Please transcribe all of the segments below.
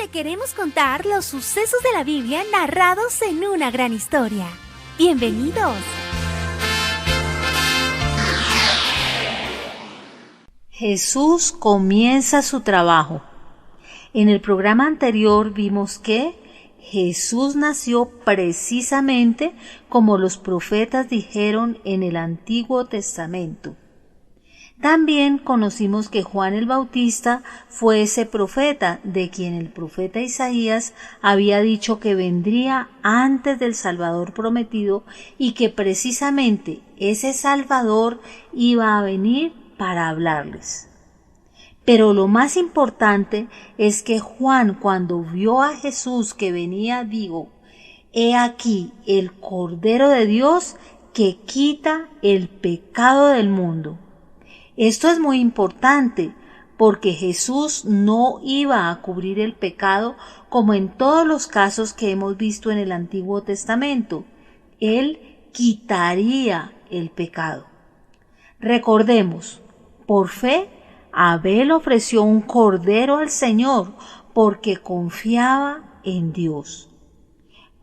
te queremos contar los sucesos de la Biblia narrados en una gran historia. ¡Bienvenidos! Jesús comienza su trabajo. En el programa anterior vimos que Jesús nació precisamente como los profetas dijeron en el Antiguo Testamento. También conocimos que Juan el Bautista fue ese profeta de quien el profeta Isaías había dicho que vendría antes del Salvador prometido y que precisamente ese Salvador iba a venir para hablarles. Pero lo más importante es que Juan, cuando vio a Jesús que venía, dijo: «He aquí el Cordero de Dios que quita el pecado del mundo». Esto es muy importante porque Jesús no iba a cubrir el pecado como en todos los casos que hemos visto en el Antiguo Testamento. Él quitaría el pecado. Recordemos, por fe, Abel ofreció un cordero al Señor porque confiaba en Dios.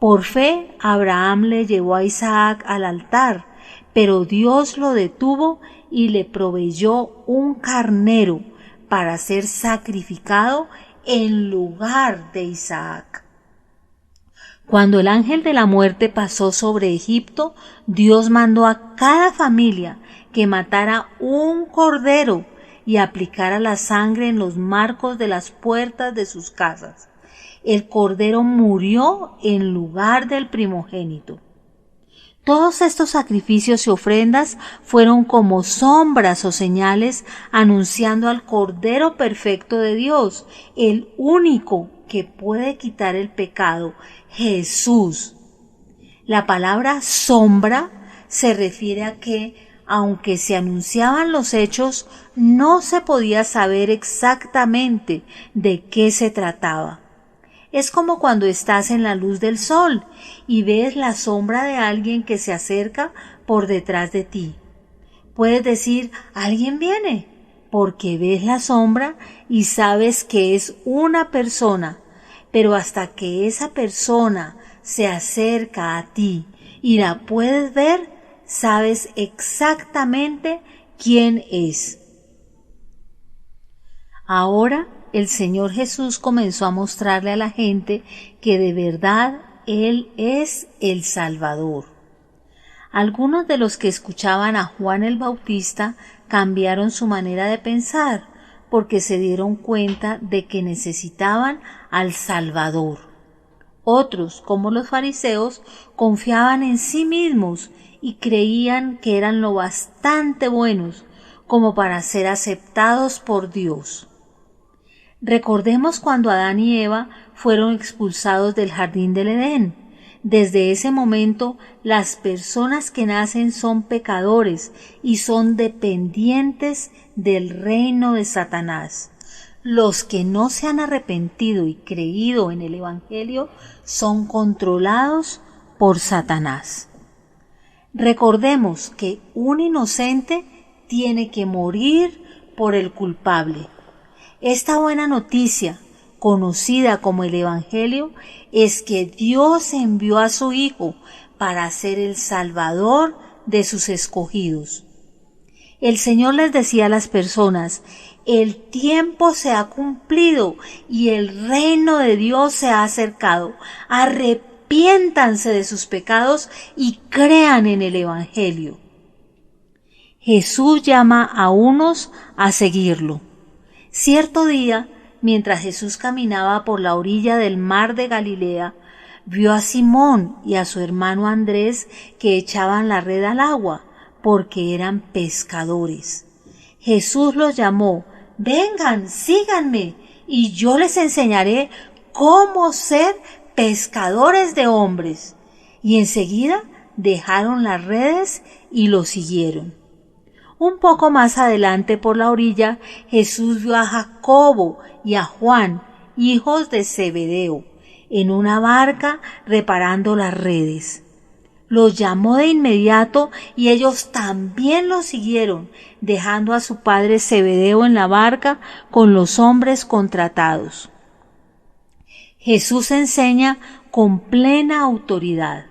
Por fe, Abraham le llevó a Isaac al altar, pero Dios lo detuvo y le proveyó un carnero para ser sacrificado en lugar de Isaac. Cuando el ángel de la muerte pasó sobre Egipto, Dios mandó a cada familia que matara un cordero y aplicara la sangre en los marcos de las puertas de sus casas. El cordero murió en lugar del primogénito. Todos estos sacrificios y ofrendas fueron como sombras o señales anunciando al Cordero perfecto de Dios, el único que puede quitar el pecado, Jesús. La palabra sombra se refiere a que, aunque se anunciaban los hechos, no se podía saber exactamente de qué se trataba. Es como cuando estás en la luz del sol y ves la sombra de alguien que se acerca por detrás de ti. Puedes decir: «Alguien viene», porque ves la sombra y sabes que es una persona, pero hasta que esa persona se acerca a ti y la puedes ver, sabes exactamente quién es. Ahora el Señor Jesús comenzó a mostrarle a la gente que de verdad Él es el Salvador. Algunos de los que escuchaban a Juan el Bautista cambiaron su manera de pensar porque se dieron cuenta de que necesitaban al Salvador. Otros, como los fariseos, confiaban en sí mismos y creían que eran lo bastante buenos como para ser aceptados por Dios. Recordemos cuando Adán y Eva fueron expulsados del jardín del Edén. Desde ese momento, las personas que nacen son pecadores y son dependientes del reino de Satanás. Los que no se han arrepentido y creído en el Evangelio son controlados por Satanás. Recordemos que un inocente tiene que morir por el culpable. Esta buena noticia, conocida como el Evangelio, es que Dios envió a su Hijo para ser el Salvador de sus escogidos. El Señor les decía a las personas: «El tiempo se ha cumplido y el reino de Dios se ha acercado. Arrepiéntanse de sus pecados y crean en el Evangelio». Jesús llama a unos a seguirlo. Cierto día, mientras Jesús caminaba por la orilla del mar de Galilea, vio a Simón y a su hermano Andrés que echaban la red al agua, porque eran pescadores. Jesús los llamó: «Vengan, síganme, y yo les enseñaré cómo ser pescadores de hombres». Y enseguida dejaron las redes y lo siguieron. Un poco más adelante por la orilla, Jesús vio a Jacobo y a Juan, hijos de Zebedeo, en una barca reparando las redes. Los llamó de inmediato y ellos también lo siguieron, dejando a su padre Zebedeo en la barca con los hombres contratados. Jesús enseña con plena autoridad.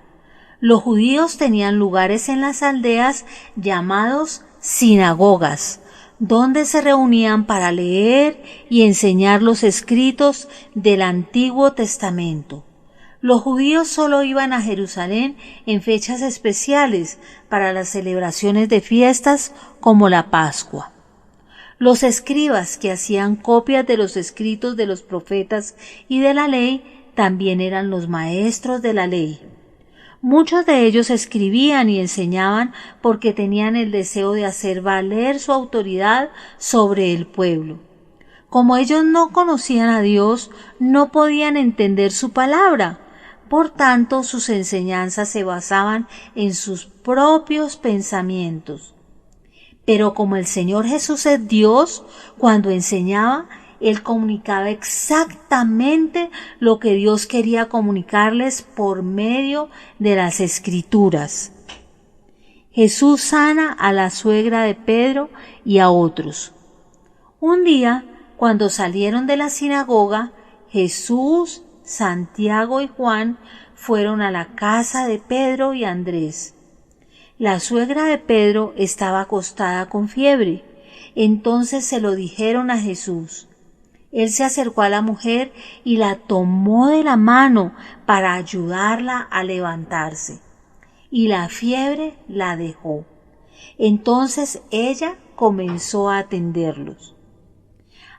Los judíos tenían lugares en las aldeas llamados sinagogas, donde se reunían para leer y enseñar los escritos del Antiguo Testamento. Los judíos solo iban a Jerusalén en fechas especiales para las celebraciones de fiestas como la Pascua. Los escribas que hacían copias de los escritos de los profetas y de la ley también eran los maestros de la ley. Muchos de ellos escribían y enseñaban porque tenían el deseo de hacer valer su autoridad sobre el pueblo. Como ellos no conocían a Dios, no podían entender su palabra. Por tanto, sus enseñanzas se basaban en sus propios pensamientos. Pero como el Señor Jesús es Dios, cuando enseñaba, Él comunicaba exactamente lo que Dios quería comunicarles por medio de las Escrituras. Jesús sana a la suegra de Pedro y a otros. Un día, cuando salieron de la sinagoga, Jesús, Santiago y Juan fueron a la casa de Pedro y Andrés. La suegra de Pedro estaba acostada con fiebre. Entonces se lo dijeron a Jesús. Él se acercó a la mujer y la tomó de la mano para ayudarla a levantarse. Y la fiebre la dejó. Entonces ella comenzó a atenderlos.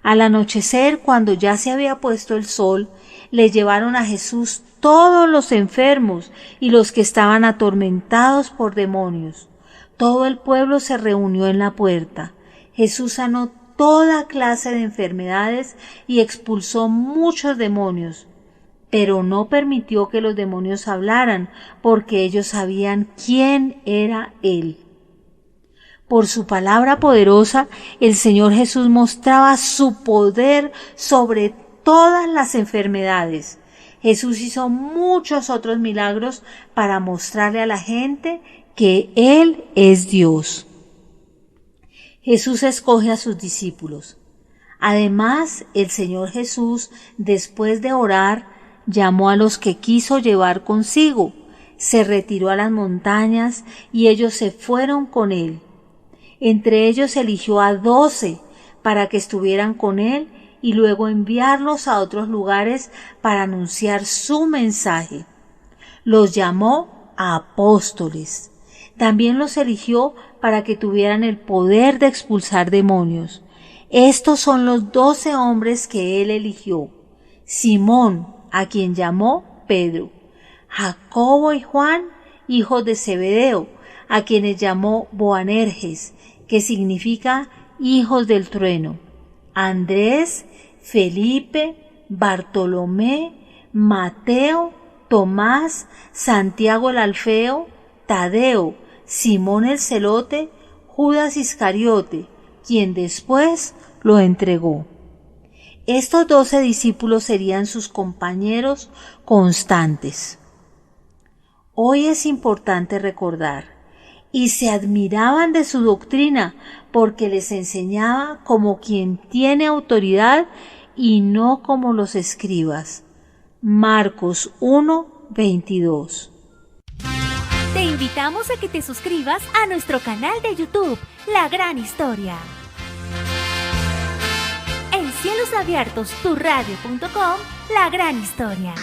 Al anochecer, cuando ya se había puesto el sol, le llevaron a Jesús todos los enfermos y los que estaban atormentados por demonios. Todo el pueblo se reunió en la puerta. Jesús sanó toda clase de enfermedades y expulsó muchos demonios, pero no permitió que los demonios hablaran, porque ellos sabían quién era Él. Por su palabra poderosa, el Señor Jesús mostraba su poder sobre todas las enfermedades. Jesús hizo muchos otros milagros para mostrarle a la gente que Él es Dios. Jesús escoge a sus discípulos. Además, el Señor Jesús, después de orar, llamó a los que quiso llevar consigo, se retiró a las montañas y ellos se fueron con Él. Entre ellos eligió a 12 para que estuvieran con Él y luego enviarlos a otros lugares para anunciar su mensaje. Los llamó apóstoles. También los eligió para que tuvieran el poder de expulsar demonios. Estos son los 12 hombres que Él eligió: Simón, a quien llamó Pedro; Jacobo y Juan, hijos de Zebedeo, a quienes llamó Boanerges, que significa hijos del trueno; Andrés, Felipe, Bartolomé, Mateo, Tomás, Santiago el Alfeo, Tadeo, Simón el Celote, Judas Iscariote, quien después lo entregó. Estos 12 discípulos serían sus compañeros constantes. Hoy es importante recordar, y se admiraban de su doctrina, porque les enseñaba como quien tiene autoridad y no como los escribas. Marcos 1:22. Te invitamos a que te suscribas a nuestro canal de YouTube, La Gran Historia. En Cielos Abiertos, turradio.com, La Gran Historia.